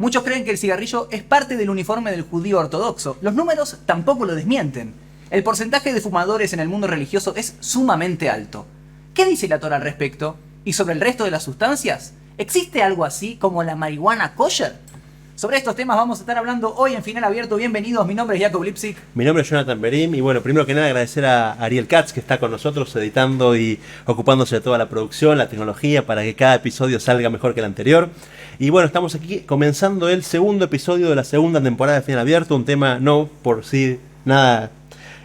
Muchos creen que el cigarrillo es parte del uniforme del judío ortodoxo. Los números tampoco lo desmienten. El porcentaje de fumadores en el mundo religioso es sumamente alto. ¿Qué dice la Torá al respecto? ¿Y sobre el resto de las sustancias? ¿Existe algo así como la marihuana kosher? Sobre estos temas vamos a estar hablando hoy en Final Abierto. Bienvenidos, mi nombre es Jacob Lipsik. Mi nombre es Jonathan Berim y bueno, primero que nada agradecer a Ariel Katz que está con nosotros editando y ocupándose de toda la producción, la tecnología para que cada episodio salga mejor que el anterior. Y bueno, estamos aquí comenzando el segundo episodio de la segunda temporada de Final Abierto, un tema no por sí nada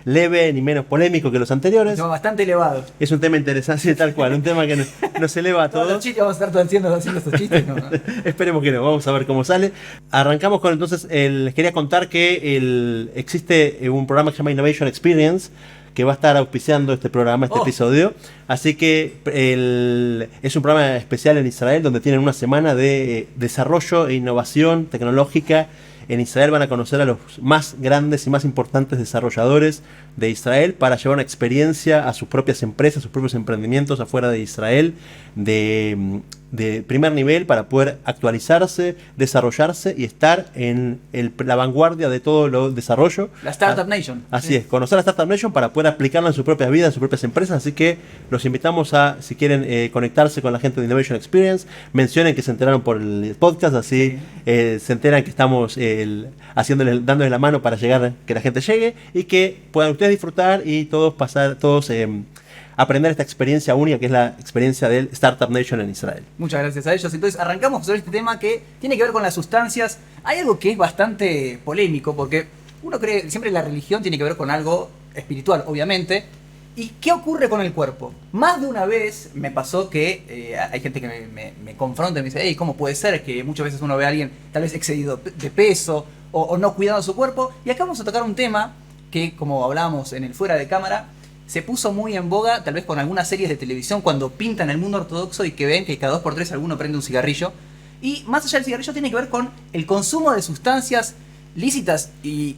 leve ni menos polémico que los anteriores. No, bastante elevado. Es un tema interesante, tal cual, un tema que nos eleva a todos. Los chistes, vamos a estar haciendo estos chistes, ¿no? Esperemos que no, vamos a ver cómo sale. Arrancamos con entonces, les quería contar que existe un programa que se llama Innovation Experience, que va a estar auspiciando este programa, este episodio. Así que es un programa especial en Israel, donde tienen una semana de desarrollo e innovación tecnológica. En Israel van a conocer a los más grandes y más importantes desarrolladores de Israel para llevar una experiencia a sus propias empresas, sus propios emprendimientos afuera de Israel de primer nivel para poder actualizarse, desarrollarse y estar en la vanguardia de todo lo desarrollo. La Startup Nation. Así es, conocer la Startup Nation para poder aplicarla en sus propias vidas, en sus propias empresas. Así que los invitamos a, si quieren conectarse con la gente de Innovation Experience, mencionen que se enteraron por el podcast, así se enteran que estamos dándoles la mano para llegar, que la gente llegue y que puedan ustedes disfrutar y todos aprender esta experiencia única que es la experiencia del Startup Nation en Israel. Muchas gracias a ellos. Entonces arrancamos sobre este tema que tiene que ver con las sustancias. Hay algo que es bastante polémico porque uno cree siempre la religión tiene que ver con algo espiritual, obviamente. ¿Y qué ocurre con el cuerpo? Más de una vez me pasó que hay gente que me confronta y me dice, hey, ¿cómo puede ser que muchas veces uno ve a alguien tal vez excedido de peso o no cuidando su cuerpo? Y acá vamos a tocar un tema que, como hablábamos en el fuera de cámara, se puso muy en boga, tal vez con algunas series de televisión, cuando pintan el mundo ortodoxo y que ven que cada 2x3 alguno prende un cigarrillo. Y más allá del cigarrillo tiene que ver con el consumo de sustancias lícitas y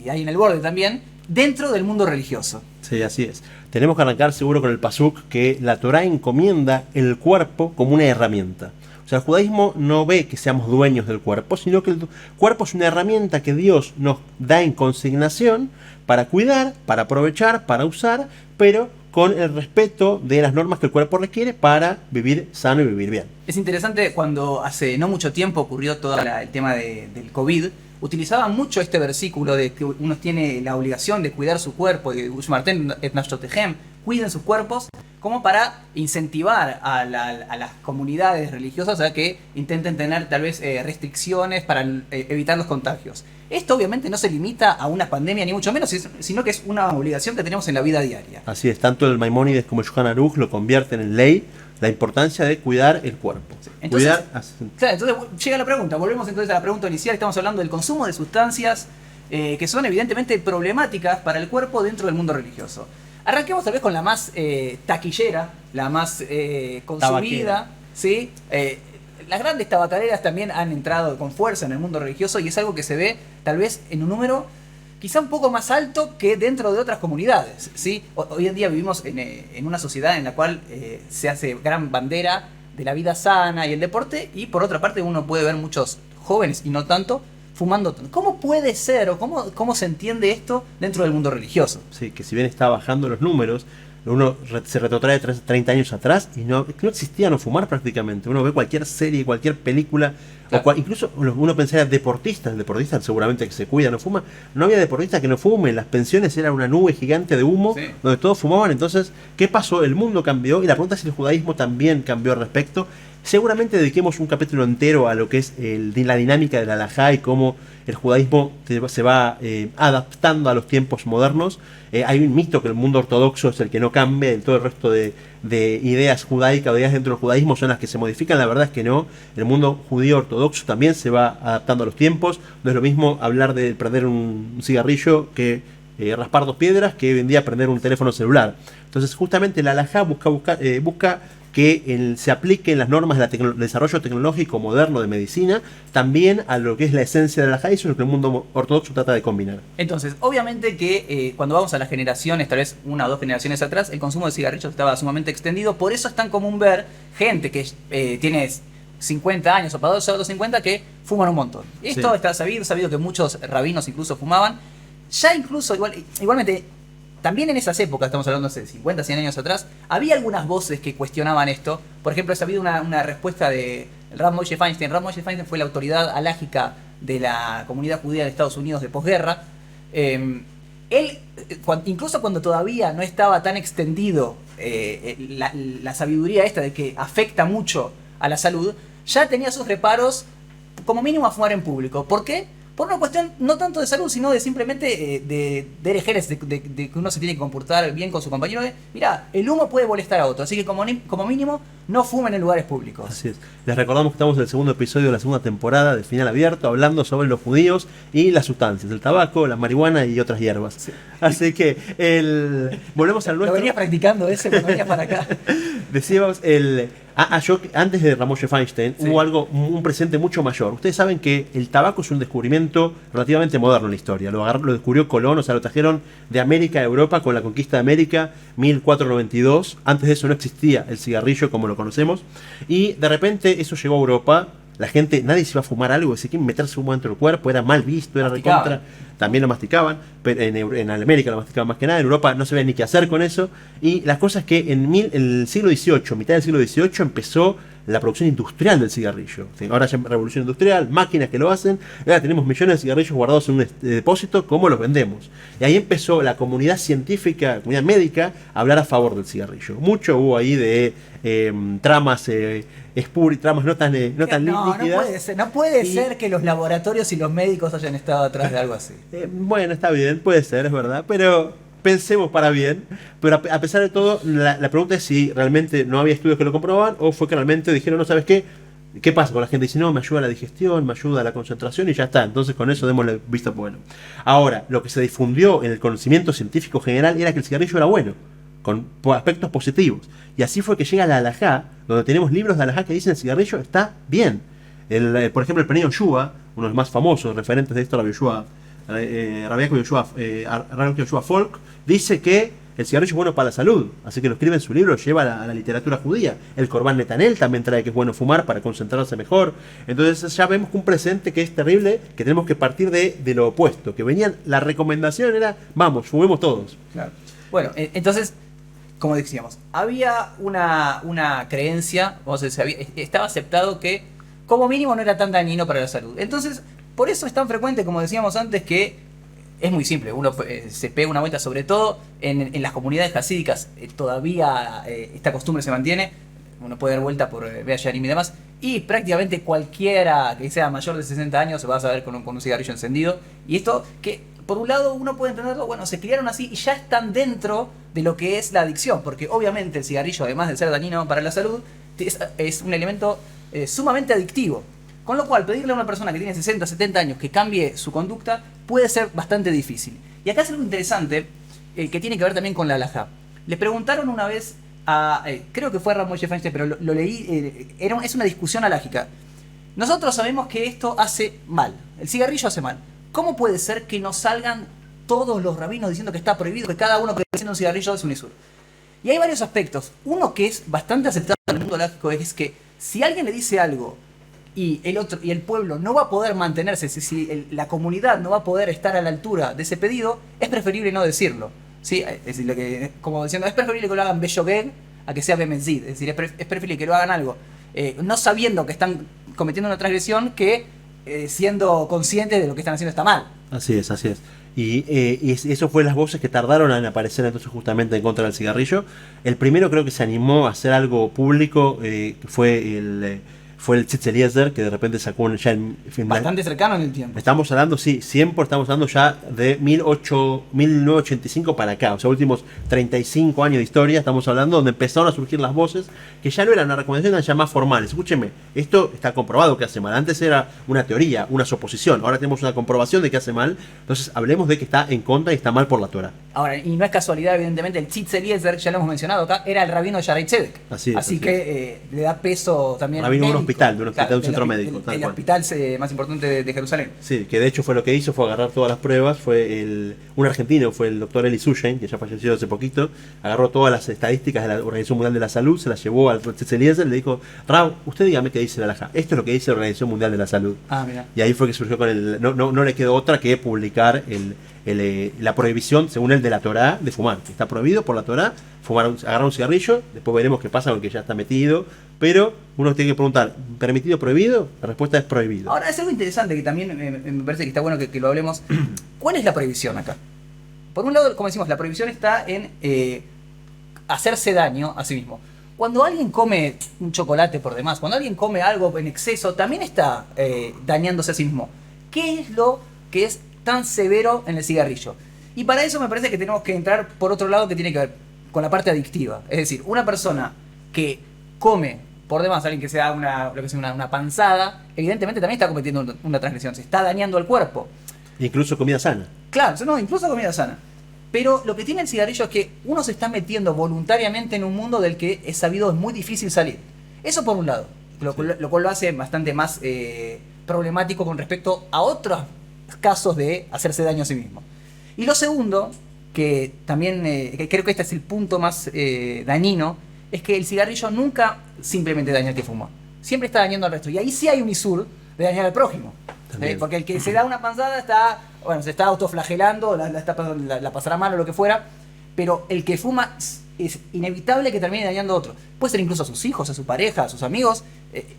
ahí en el borde también, dentro del mundo religioso. Sí, así es. Tenemos que arrancar seguro con el pasuk que la Torá encomienda el cuerpo como una herramienta. O sea, el judaísmo no ve que seamos dueños del cuerpo, sino que el cuerpo es una herramienta que Dios nos da en consignación para cuidar, para aprovechar, para usar, pero con el respeto de las normas que el cuerpo requiere para vivir sano y vivir bien. Es interesante cuando hace no mucho tiempo ocurrió todo el tema del COVID, utilizaban mucho este versículo de que uno tiene la obligación de cuidar su cuerpo, de Ushmarten et nafshotehem, cuiden sus cuerpos, como para incentivar a las comunidades religiosas a que intenten tener tal vez restricciones para evitar los contagios. Esto obviamente no se limita a una pandemia ni mucho menos, sino que es una obligación que tenemos en la vida diaria. Así es, tanto el Maimónides como el Shulchan Aruch lo convierten en ley, la importancia de cuidar el cuerpo. Sí. Entonces llega la pregunta, volvemos entonces a la pregunta inicial, estamos hablando del consumo de sustancias que son evidentemente problemáticas para el cuerpo dentro del mundo religioso. Arranquemos tal vez con la más taquillera, la más consumida, ¿sí? Las grandes tabacaleras también han entrado con fuerza en el mundo religioso y es algo que se ve tal vez en un número quizá un poco más alto que dentro de otras comunidades, ¿sí? Hoy en día vivimos en una sociedad en la cual se hace gran bandera de la vida sana y el deporte y por otra parte uno puede ver muchos jóvenes y no tanto fumando. ¿Cómo puede ser o cómo se entiende esto dentro del mundo religioso? Sí, que si bien está bajando los números, uno se retrotrae 30 años atrás y no existía no fumar prácticamente. Uno ve cualquier serie, cualquier película, claro. Incluso uno pensaría deportistas, el deportista seguramente que se cuida, no fuma. No había deportistas que no fumen, las pensiones eran una nube gigante de humo, sí, donde todos fumaban. Entonces, ¿qué pasó? El mundo cambió y la pregunta es si el judaísmo también cambió al respecto. Seguramente dediquemos un capítulo entero a lo que es la dinámica de la halajá y cómo el judaísmo se va adaptando a los tiempos modernos. Hay un mito que el mundo ortodoxo es el que no cambia, todo el resto de ideas judaicas o ideas dentro del judaísmo son las que se modifican. La verdad es que no, el mundo judío ortodoxo también se va adaptando a los tiempos. No es lo mismo hablar de prender un cigarrillo que raspar 2 piedras que hoy en día prender un teléfono celular. Entonces justamente la halajá busca que se apliquen las normas del desarrollo tecnológico moderno de medicina también a lo que es la esencia de la halajá, y eso es lo que el mundo ortodoxo trata de combinar. Entonces, obviamente que cuando vamos a las generaciones, tal vez 1 o 2 generaciones atrás, el consumo de cigarrillos estaba sumamente extendido, por eso es tan común ver gente que tiene 50 años o pasados los 50 que fuman un montón. Esto Sí. está sabido que muchos rabinos incluso fumaban. Ya incluso, igualmente, también en esas épocas, estamos hablando hace 50, 100 años atrás, había algunas voces que cuestionaban esto. Por ejemplo, ha habido una respuesta de Rav Moshe Feinstein. Rav Moshe Feinstein fue la autoridad halágica de la comunidad judía de Estados Unidos de posguerra. Él, incluso cuando todavía no estaba tan extendido la sabiduría esta de que afecta mucho a la salud, ya tenía sus reparos como mínimo a fumar en público. ¿Por qué? Por una cuestión no tanto de salud, sino de simplemente de herejes, de que uno se tiene que comportar bien con su compañero. Mira, el humo puede molestar a otro, así que como mínimo no fumen en lugares públicos. Así es. Les recordamos que estamos en el segundo episodio de la segunda temporada de Final Abierto, hablando sobre los judíos y las sustancias, el tabaco, la marihuana y otras hierbas. Sí. Así que volvemos al nuestro. Lo venías practicando ese cuando venías para acá. Decíamos yo antes de Ramoshe Feinstein Sí. hubo un presente mucho mayor. Ustedes saben que el tabaco es un descubrimiento relativamente moderno en la historia. Lo descubrió Colón, o sea, lo trajeron de América a Europa con la conquista de América, 1492. Antes de eso no existía el cigarrillo como lo conocemos. Y de repente eso llegó a Europa. La gente, nadie se iba a fumar algo, si quieren meterse humo dentro del cuerpo, era mal visto, era recontra. También lo masticaban, pero en América lo masticaban más que nada, en Europa no sabían ni qué hacer con eso. Y las cosas que en el siglo XVIII, mitad del siglo XVIII, empezó la producción industrial del cigarrillo. Ahora ya revolución industrial, máquinas que lo hacen, ahora tenemos millones de cigarrillos guardados en un depósito, ¿cómo los vendemos? Y ahí empezó la comunidad científica, la comunidad médica, a hablar a favor del cigarrillo. Mucho hubo ahí de tramas tramas no tan líquidas. No puede ser que los laboratorios y los médicos hayan estado atrás de algo así. Bueno, está bien, puede ser, es verdad, pero pensemos para bien. Pero a pesar de todo, la pregunta es si realmente no había estudios que lo comprobaban o fue que realmente dijeron, no, ¿sabes qué? ¿Qué pasa con la gente? Dice, no, me ayuda a la digestión, me ayuda a la concentración y ya está. Entonces con eso démosle visto bueno. Ahora, lo que se difundió en el conocimiento científico general era que el cigarrillo era bueno, con aspectos positivos. Y así fue que llega la halajá, donde tenemos libros de halajá que dicen el cigarrillo está bien. Por ejemplo, el Penei Yoshua, uno de los más famosos referentes de esto, Rabbi Yoshua Folk, dice que el cigarrillo es bueno para la salud, así que lo escribe en su libro, lleva a la literatura judía. El Corban Netanel también trae que es bueno fumar para concentrarse mejor. Entonces ya vemos que un presente que es terrible, que tenemos que partir de lo opuesto, que la recomendación era, vamos, fumemos todos. Claro. Bueno, entonces, como decíamos, había una creencia, estaba aceptado que como mínimo no era tan dañino para la salud. Entonces, por eso es tan frecuente, como decíamos antes, que es muy simple. Uno se pega una vuelta, sobre todo en las comunidades hasídicas, todavía esta costumbre se mantiene. Uno puede dar vuelta por Bea Yarim y demás, y prácticamente cualquiera que sea mayor de 60 años se va a saber con un cigarrillo encendido. Y esto que, por un lado, uno puede entenderlo, bueno, se criaron así y ya están dentro de lo que es la adicción, porque obviamente el cigarrillo, además de ser dañino para la salud, es un elemento sumamente adictivo. Con lo cual, pedirle a una persona que tiene 60, 70 años que cambie su conducta puede ser bastante difícil. Y acá es algo interesante que tiene que ver también con la halajá. Le preguntaron una vez creo que fue Rav Moshe Feinstein, pero lo leí, es una discusión halágica. Nosotros sabemos que esto hace mal, el cigarrillo hace mal. ¿Cómo puede ser que no salgan todos los rabinos diciendo que está prohibido, que cada uno que enciende un cigarrillo es un isur? Y hay varios aspectos. Uno que es bastante aceptado en el mundo halágico es que si alguien le dice algo y el pueblo no va a poder mantenerse, si la comunidad no va a poder estar a la altura de ese pedido, es preferible no decirlo. ¿Sí? Es decir, como diciendo, es preferible que lo hagan beyogeg a que sea bemenzid. Es decir, es preferible que lo hagan algo no sabiendo que están cometiendo una transgresión que siendo conscientes de lo que están haciendo está mal. Así es, así es. Y eso fue las voces que tardaron en aparecer entonces justamente en contra del cigarrillo. El primero creo que se animó a hacer algo público fue el Tzitz Eliezer, que de repente sacó ya en bastante cercano en el tiempo. Estamos hablando, estamos hablando ya de 1985 para acá, o sea, últimos 35 años de historia, estamos hablando donde empezaron a surgir las voces, que ya no eran una recomendación, eran ya más formales. Escúcheme, esto está comprobado que hace mal. Antes era una teoría, una suposición, ahora tenemos una comprobación de que hace mal, entonces hablemos de que está en contra y está mal por la Torah. Ahora, y no es casualidad, evidentemente, el Tzitz Eliezer, ya lo hemos mencionado acá, era el rabino de Shaarei Tzedek. Así que le da peso también rabino médico. hospital, de un hospital, Claro, un centro médico. El, tal el cual. hospital más importante de Jerusalén. Sí, que de hecho fue lo que hizo, fue agarrar todas las pruebas, un argentino, fue el doctor Eli Sushain, que ya falleció hace poquito, agarró todas las estadísticas de la Organización Mundial de la Salud, se las llevó al Tzitz Eliezer y le dijo, Rab, usted dígame qué dice la halajá, esto es lo que dice la Organización Mundial de la Salud. Ah, mira. Y ahí fue que surgió con no le quedó otra que publicar la prohibición, según el de la Torá, de fumar. Está prohibido por la Torá agarrar un cigarrillo, después veremos qué pasa con el que ya está metido, pero uno tiene que preguntar, ¿permitido o prohibido? La respuesta es prohibido. Ahora, es algo interesante que también me parece que está bueno que lo hablemos. ¿Cuál es la prohibición acá? Por un lado, como decimos, la prohibición está en hacerse daño a sí mismo. Cuando alguien come un chocolate por demás, cuando alguien come algo en exceso, también está dañándose a sí mismo. ¿Qué es lo que es tan severo en el cigarrillo? Y para eso me parece que tenemos que entrar por otro lado, que tiene que ver con la parte adictiva. Es decir, una persona que come por demás, alguien que se da una panzada, evidentemente también está cometiendo una transgresión, se está dañando al cuerpo. Incluso comida sana. Claro, no, incluso comida sana. Pero lo que tiene el cigarrillo es que uno se está metiendo voluntariamente en un mundo del que es sabido es muy difícil salir. Eso por un lado, lo cual lo hace bastante más problemático con respecto a otros casos de hacerse daño a sí mismo. Y lo segundo, que también que creo que este es el punto más dañino, es que el cigarrillo nunca simplemente daña al que fuma. Siempre está dañando al resto. Y ahí sí hay un isur de dañar al prójimo. Porque el que se da una panzada se está autoflagelando, la pasará mal o lo que fuera, pero el que fuma es inevitable que termine dañando a otro. Puede ser incluso a sus hijos, a su pareja, a sus amigos.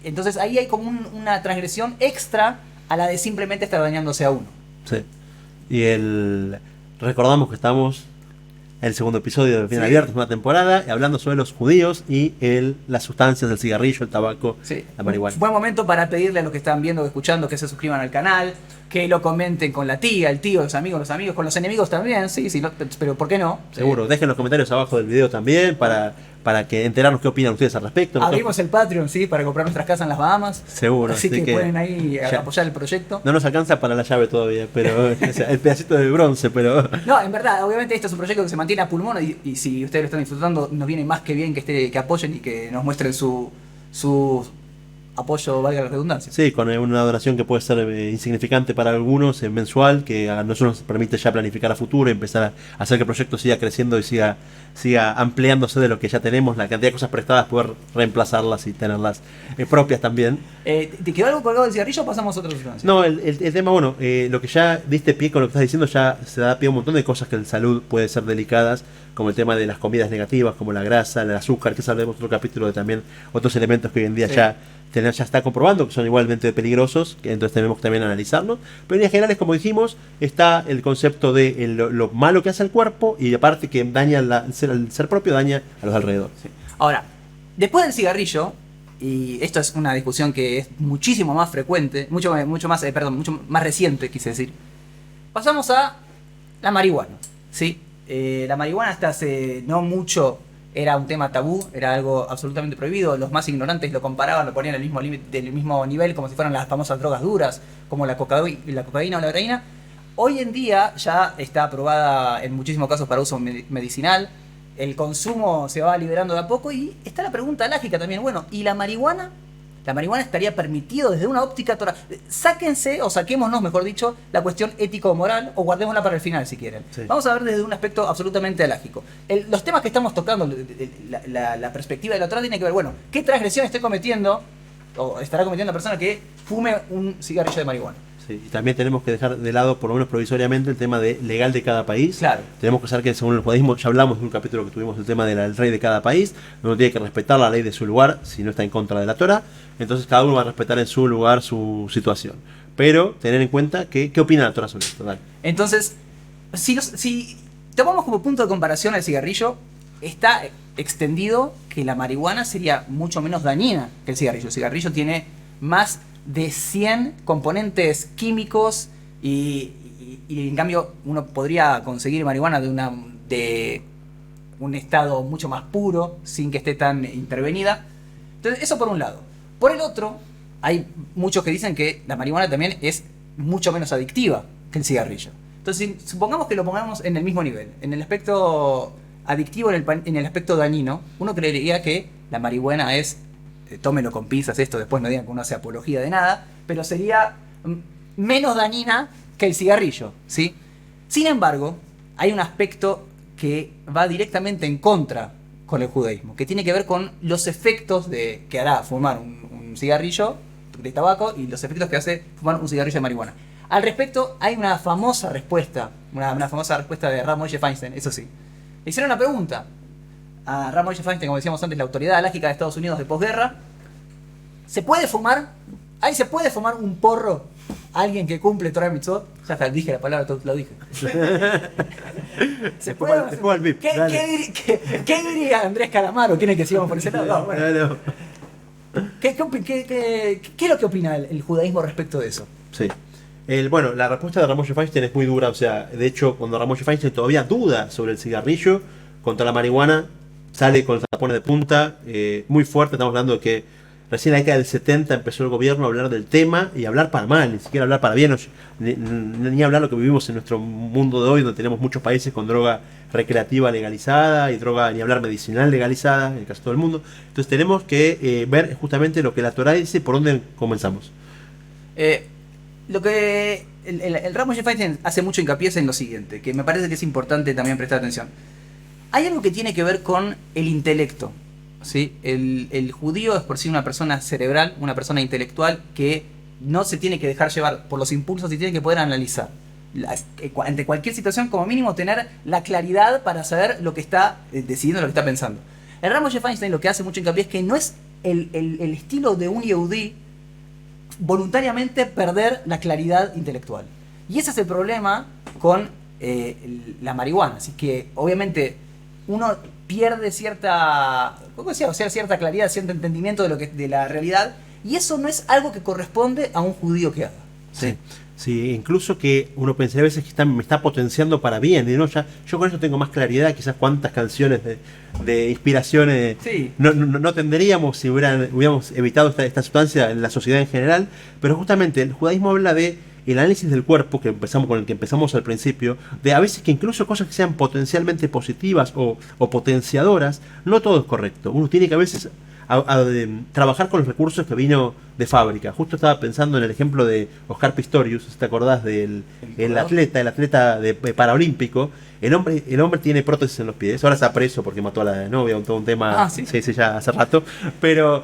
Entonces ahí hay como una transgresión extra a la de simplemente estar dañándose a uno. Sí. Recordamos que estamos en el segundo episodio de Bien Abiertos, una temporada, hablando sobre los judíos y las sustancias del cigarrillo, el tabaco, la marihuana. Buen momento para pedirle a los que están viendo o escuchando que se suscriban al canal, que lo comenten con la tía, el tío, los amigos, con los enemigos también, sí, pero ¿por qué no? Seguro, dejen los comentarios abajo del video también para que enterarnos qué opinan ustedes al respecto. Abrimos el Patreon, sí, para comprar nuestras casas en las Bahamas. Seguro. Así que pueden ahí apoyar el proyecto. No nos alcanza para la llave todavía, pero el pedacito de bronce, pero... No, en verdad, obviamente esto es un proyecto que se mantiene a pulmón y si ustedes lo están disfrutando, nos viene más que bien que apoyen y que nos muestren su apoyo, valga la redundancia. Sí, con una donación que puede ser insignificante para algunos, mensual, que a nosotros nos permite ya planificar a futuro y empezar a hacer que el proyecto siga creciendo y siga ampliándose de lo que ya tenemos, la cantidad de cosas prestadas, poder reemplazarlas y tenerlas propias también. ¿Te quedó algo colgado del cigarrillo o pasamos a otra sustancia? No, el tema, bueno, lo que ya diste pie con lo que estás diciendo, ya se da pie a un montón de cosas que en salud pueden ser delicadas, como el tema de las comidas negativas, como la grasa, el azúcar, que sabemos otro capítulo de también otros elementos que hoy en día ya está comprobando que son igualmente peligrosos, que entonces tenemos que también analizarlo. Pero en general, como dijimos, está el concepto de lo malo que hace al cuerpo y aparte que daña el ser propio, daña a los alrededores. Sí. Ahora, después del cigarrillo, y esto es una discusión que es muchísimo más frecuente, mucho más reciente, quise decir, pasamos a la marihuana, ¿sí? La marihuana hasta hace no mucho era un tema tabú, era algo absolutamente prohibido. Los más ignorantes lo comparaban, lo ponían del mismo nivel como si fueran las famosas drogas duras, como la cocaína o la heroína. Hoy en día ya está aprobada en muchísimos casos para uso medicinal. El consumo se va liberando de a poco y está la pregunta lógica también. Bueno, ¿y la marihuana? La marihuana estaría permitido desde una óptica toral. Sáquense, o saquémonos, mejor dicho, la cuestión ético-moral o guardémosla para el final si quieren. Sí. Vamos a ver desde un aspecto absolutamente alágico. Los temas que estamos tocando, la perspectiva de la otra tiene que ver, bueno, ¿qué transgresión estoy cometiendo o estará cometiendo la persona que fume un cigarrillo de marihuana? Sí, y también tenemos que dejar de lado, por lo menos provisoriamente, el tema de legal de cada país. Claro. Tenemos que saber que según el judaísmo, ya hablamos de un capítulo que tuvimos el tema del rey de cada país, uno tiene que respetar la ley de su lugar si no está en contra de la Torah, entonces cada uno va a respetar en su lugar su situación. Pero tener en cuenta qué opina la Torah sobre esto. Dale. Entonces, si tomamos como punto de comparación el cigarrillo, está extendido que la marihuana sería mucho menos dañina que el cigarrillo. El cigarrillo tiene más de 100 componentes químicos y en cambio uno podría conseguir marihuana de un estado mucho más puro sin que esté tan intervenida. Entonces eso por un lado. Por el otro, hay muchos que dicen que la marihuana también es mucho menos adictiva que el cigarrillo. Entonces supongamos que lo pongamos en el mismo nivel, en el aspecto adictivo, en el aspecto dañino, uno creería que la marihuana es tómenlo con pinzas esto, después no digan que uno hace apología de nada, pero sería menos dañina que el cigarrillo, ¿sí? Sin embargo, hay un aspecto que va directamente en contra con el judaísmo, que tiene que ver con los efectos que hará fumar un cigarrillo de tabaco y los efectos que hace fumar un cigarrillo de marihuana. Al respecto, hay una famosa respuesta de Rav Moshe Feinstein, eso sí. Le hicieron una pregunta a Rav Moshe Feinstein, como decíamos antes, la autoridad alágica de Estados Unidos de posguerra. ¿Se puede fumar un porro a alguien que cumple Torah Mitzvot? Ya está, dije la palabra, lo dije. ¿Qué diría Andrés Calamaro? ¿Quién es que sigamos por ese lado? No, bueno. ¿Qué es lo que opina el judaísmo respecto de eso? Sí. Bueno, la respuesta de Rav Moshe Feinstein es muy dura. O sea, de hecho, cuando Rav Moshe Feinstein todavía duda sobre el cigarrillo, contra la marihuana, sale con los tapones de punta, muy fuerte. Estamos hablando de que recién en la década del 70 empezó el gobierno a hablar del tema y hablar para mal, ni siquiera hablar para bien, ni hablar lo que vivimos en nuestro mundo de hoy, donde tenemos muchos países con droga recreativa legalizada y droga, ni hablar medicinal legalizada, en el caso de todo el mundo. Entonces tenemos que ver justamente lo que la Torah dice, por dónde comenzamos. Lo que el Rav Moshe Feinstein hace mucho hincapié es en lo siguiente, que me parece que es importante también prestar atención. Hay algo que tiene que ver con el intelecto, ¿sí? El judío es por sí una persona cerebral, una persona intelectual que no se tiene que dejar llevar por los impulsos y tiene que poder analizar. Ante cualquier situación, como mínimo, tener la claridad para saber lo que está decidiendo, lo que está pensando. El Rav Moshe Feinstein lo que hace mucho hincapié es que no es el estilo de un yehudí voluntariamente perder la claridad intelectual. Y ese es el problema con la marihuana. Así que, obviamente, uno pierde cierta claridad, cierto entendimiento de la realidad, y eso no es algo que corresponde a un judío que haga. Sí. Sí, incluso que uno pensaría a veces que me está potenciando para bien, y no, yo con eso tengo más claridad, quizás cuántas canciones de inspiraciones sí. no tendríamos si hubiéramos evitado esta sustancia en la sociedad en general, pero justamente el judaísmo habla de el análisis del cuerpo, con el que empezamos al principio, de a veces que incluso cosas que sean potencialmente positivas o potenciadoras, no todo es correcto. Uno tiene que a veces trabajar con los recursos que vino de fábrica. Justo estaba pensando en el ejemplo de Oscar Pistorius, ¿te acordás del el atleta paraolímpico? El hombre tiene prótesis en los pies, ahora está preso porque mató a la novia, todo un tema, ¿sí? Sí, ya hace rato, pero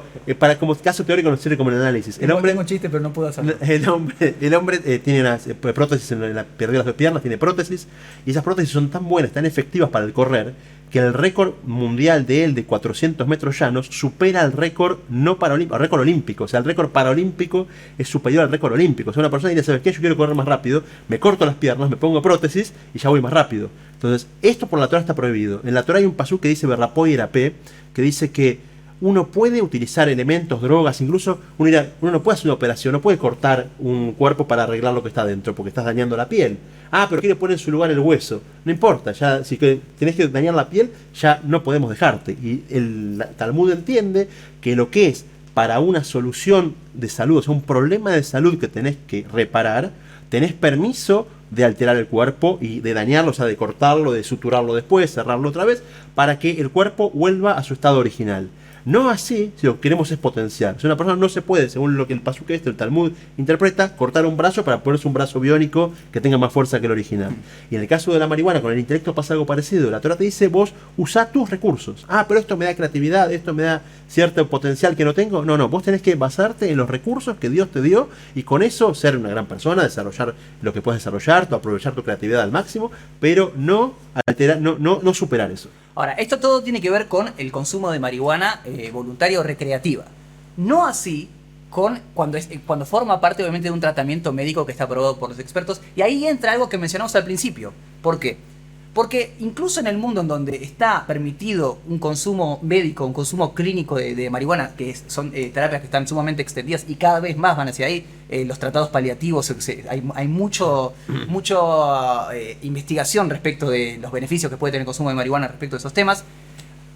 como caso teórico nos sirve como un análisis. Tengo un chiste, pero no puedo hacerlo. El hombre tiene unas prótesis perdió las dos piernas, tiene prótesis, y esas prótesis son tan buenas, tan efectivas para el correr, que el récord mundial de él de 400 metros llanos supera al récord al récord olímpico. O sea, el récord paralímpico es superior al récord olímpico. O sea, una persona diría, ¿sabes qué? Yo quiero correr más rápido, me corto las piernas, me pongo prótesis y ya voy más rápido. Entonces, esto por la Torah está prohibido. En la Torah hay un pasú que dice Berrapó y Erapé, que dice que uno puede utilizar elementos, drogas, incluso uno no puede hacer una operación, no puede cortar un cuerpo para arreglar lo que está dentro, porque estás dañando la piel. Pero quiere poner en su lugar el hueso. No importa, ya si tenés que dañar la piel, ya no podemos dejarte. Y el Talmud entiende que lo que es para una solución de salud, o sea, un problema de salud que tenés que reparar, tenés permiso de alterar el cuerpo y de dañarlo, o sea, de cortarlo, de suturarlo después, cerrarlo otra vez, para que el cuerpo vuelva a su estado original. No así, si lo que queremos es potenciar. Si una persona no se puede, según lo que el pasuk el Talmud interpreta, cortar un brazo para ponerse un brazo biónico que tenga más fuerza que el original. Y en el caso de la marihuana, con el intelecto pasa algo parecido. La Torah te dice, vos usá tus recursos. Pero esto me da creatividad, esto me da cierto potencial que no tengo. No, vos tenés que basarte en los recursos que Dios te dio y con eso ser una gran persona, desarrollar lo que puedes desarrollar, aprovechar tu creatividad al máximo, pero no alterar, no superar eso. Ahora, esto todo tiene que ver con el consumo de marihuana voluntaria o recreativa. No así con cuando forma parte, obviamente, de un tratamiento médico que está aprobado por los expertos. Y ahí entra algo que mencionamos al principio. ¿Por qué? Porque incluso en el mundo en donde está permitido un consumo médico, un consumo clínico de marihuana, que son terapias que están sumamente extendidas y cada vez más van hacia ahí, los tratados paliativos, hay mucha investigación respecto de los beneficios que puede tener el consumo de marihuana respecto de esos temas.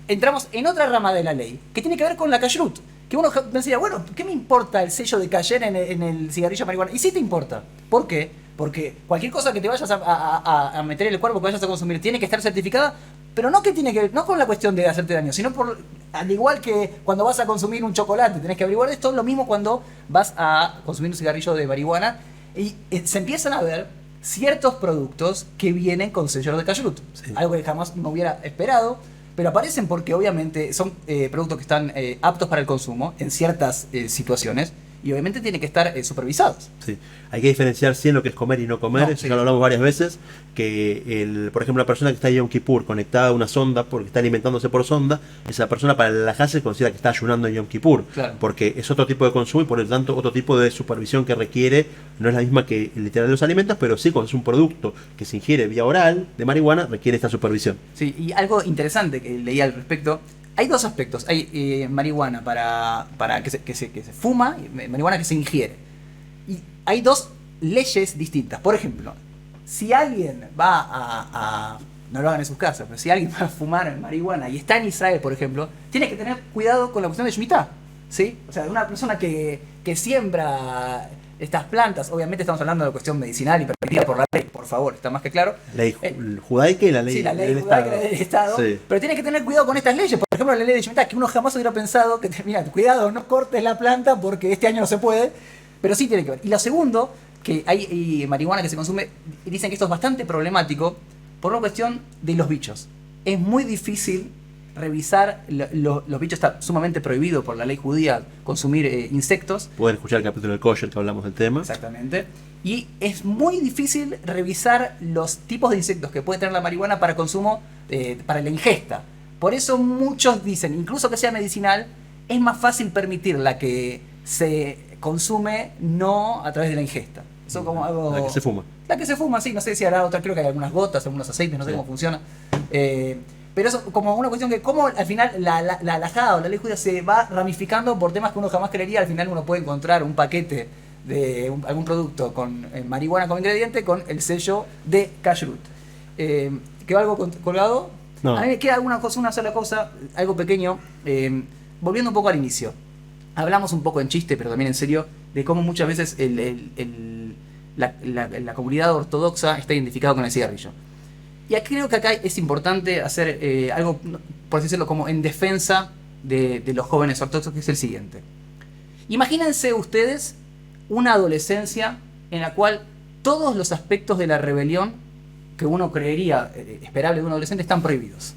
Entramos en otra rama de la ley, que tiene que ver con la kashrut. Que uno pensaría, bueno, ¿qué me importa el sello de kasher en el cigarrillo de marihuana? Y sí te importa. ¿Por qué? Porque cualquier cosa que te vayas a meter en el cuerpo, que vayas a consumir, tiene que estar certificada Pero no que tiene que ver, no con la cuestión de hacerte daño, sino por, al igual que cuando vas a consumir un chocolate, tenés que averiguar esto, es lo mismo cuando vas a consumir un cigarrillo de marihuana y se empiezan a ver ciertos productos que vienen con sellos de kashrut. Sí. Algo que jamás me hubiera esperado, pero aparecen porque obviamente son productos que están aptos para el consumo en ciertas situaciones. Y obviamente tienen que estar supervisados. Sí, hay que diferenciar sí en lo que es comer y no comer. Eso sí. ya lo hablamos varias veces. Que, por ejemplo, la persona que está en Yom Kippur conectada a una sonda, porque está alimentándose por sonda, esa persona para la Hajj se considera que está ayunando en Yom Kippur. Claro. Porque es otro tipo de consumo y por lo tanto otro tipo de supervisión que requiere. No es la misma que el literal de los alimentos, pero sí cuando es un producto que se ingiere vía oral de marihuana, requiere esta supervisión. Sí, y algo interesante que leí al respecto. Hay dos aspectos. Hay marihuana para que se fuma y marihuana que se ingiere. Y hay dos leyes distintas. Por ejemplo, si alguien va no lo hagan en sus casas, pero si alguien va a fumar marihuana y está en Israel, por ejemplo, tiene que tener cuidado con la cuestión de Shemitah, ¿sí? O sea, una persona que siembra estas plantas, obviamente estamos hablando de la cuestión medicinal y permitida por la ley, por favor, está más que claro. Ley judaica y la ley, sí, la ley del judaica Estado. del Estado. Sí. Pero tiene que tener cuidado con estas leyes. Por ejemplo, la ley de Shemitah, que uno jamás hubiera pensado que, mira, cuidado, no cortes la planta porque este año no se puede. Pero sí tiene que ver. Y lo segundo, que hay marihuana que se consume, dicen que esto es bastante problemático por una cuestión de los bichos. Es muy difícil revisar los bichos, está sumamente prohibido por la ley judía consumir insectos. Pueden escuchar el capítulo del kosher que hablamos del tema. Exactamente. Y es muy difícil revisar los tipos de insectos que puede tener la marihuana para consumo, para la ingesta. Por eso muchos dicen, incluso que sea medicinal, es más fácil permitir la que se consume no a través de la ingesta. Eso como algo... La que se fuma. La que se fuma, sí, no sé si hará otra, creo que hay algunas gotas, algunos aceites, no sé cómo funciona. Pero eso como una cuestión que como al final la halajá o la ley judía se va ramificando por temas que uno jamás creería. Al final uno puede encontrar un paquete de algún producto con marihuana como ingrediente con el sello de kashrut. ¿Quedó algo colgado? No. A mí me queda una sola cosa, algo pequeño. Volviendo un poco al inicio. Hablamos un poco en chiste, pero también en serio, de cómo muchas veces la comunidad ortodoxa está identificada con el cigarrillo. Y aquí creo que acá es importante hacer algo, por así decirlo, como en defensa de los jóvenes ortodoxos, que es el siguiente. Imagínense ustedes una adolescencia en la cual todos los aspectos de la rebelión que uno creería esperable de un adolescente están prohibidos.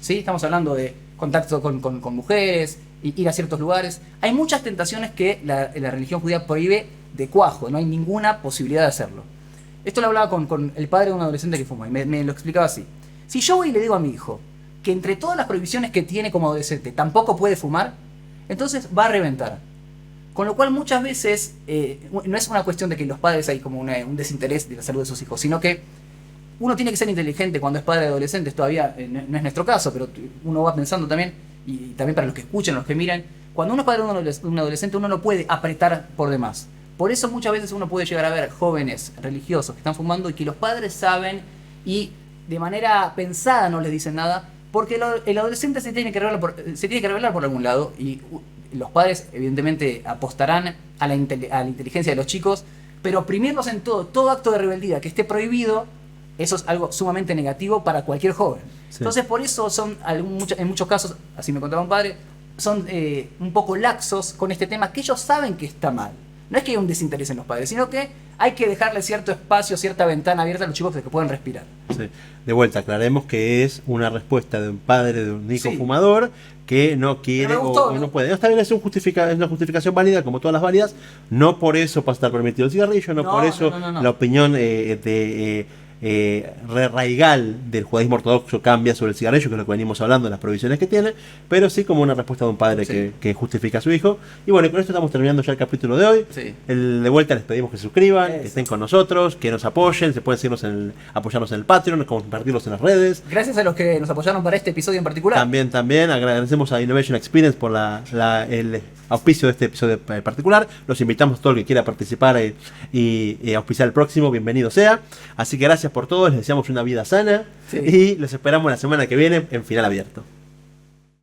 ¿Sí? Estamos hablando de contacto con mujeres, ir a ciertos lugares. Hay muchas tentaciones que la religión judía prohíbe de cuajo, no hay ninguna posibilidad de hacerlo. Esto lo hablaba con el padre de un adolescente que fuma y me lo explicaba así. Si yo voy y le digo a mi hijo que entre todas las prohibiciones que tiene como adolescente tampoco puede fumar, entonces va a reventar. Con lo cual muchas veces no es una cuestión de que los padres hay como un desinterés de la salud de sus hijos, sino que uno tiene que ser inteligente cuando es padre de adolescentes. Todavía no es nuestro caso, pero uno va pensando también, y también para los que escuchan, los que miran, cuando uno es padre de un adolescente uno no puede apretar por demás. Por eso muchas veces uno puede llegar a ver jóvenes religiosos que están fumando y que los padres saben y de manera pensada no les dicen nada, porque el adolescente se tiene que revelar por algún lado, y los padres evidentemente apostarán a la inteligencia de los chicos, pero oprimirlos en todo acto de rebeldía que esté prohibido, eso es algo sumamente negativo para cualquier joven. Sí. Entonces por eso son en muchos casos, así me contaba un padre, son un poco laxos con este tema, que ellos saben que está mal. No es que haya un desinterés en los padres, sino que hay que dejarle cierto espacio, cierta ventana abierta a los chicos que puedan respirar. Sí. De vuelta, aclaremos que es una respuesta de un padre de un hijo fumador que no quiere o no puede. Está bien, es una justificación válida, como todas las válidas. No por eso pasa a estar permitido el cigarrillo, no por eso la opinión raigal del judaísmo ortodoxo cambia sobre el cigarrillo, que es lo que venimos hablando, las provisiones que tiene, pero sí como una respuesta de un padre que justifica a su hijo. Y bueno, con esto estamos terminando ya el capítulo de hoy. Sí. De vuelta les pedimos que se suscriban, que estén con nosotros, que nos apoyen, se pueden seguirnos apoyarnos en el Patreon, compartirlos en las redes. Gracias a los que nos apoyaron para este episodio en particular. También agradecemos a Innovation Experience por el auspicio de este episodio en particular. Los invitamos a todo el que quiera participar y auspiciar el próximo, bienvenido sea. Así que gracias por todo, les deseamos una vida sana y los esperamos la semana que viene en Final Abierto.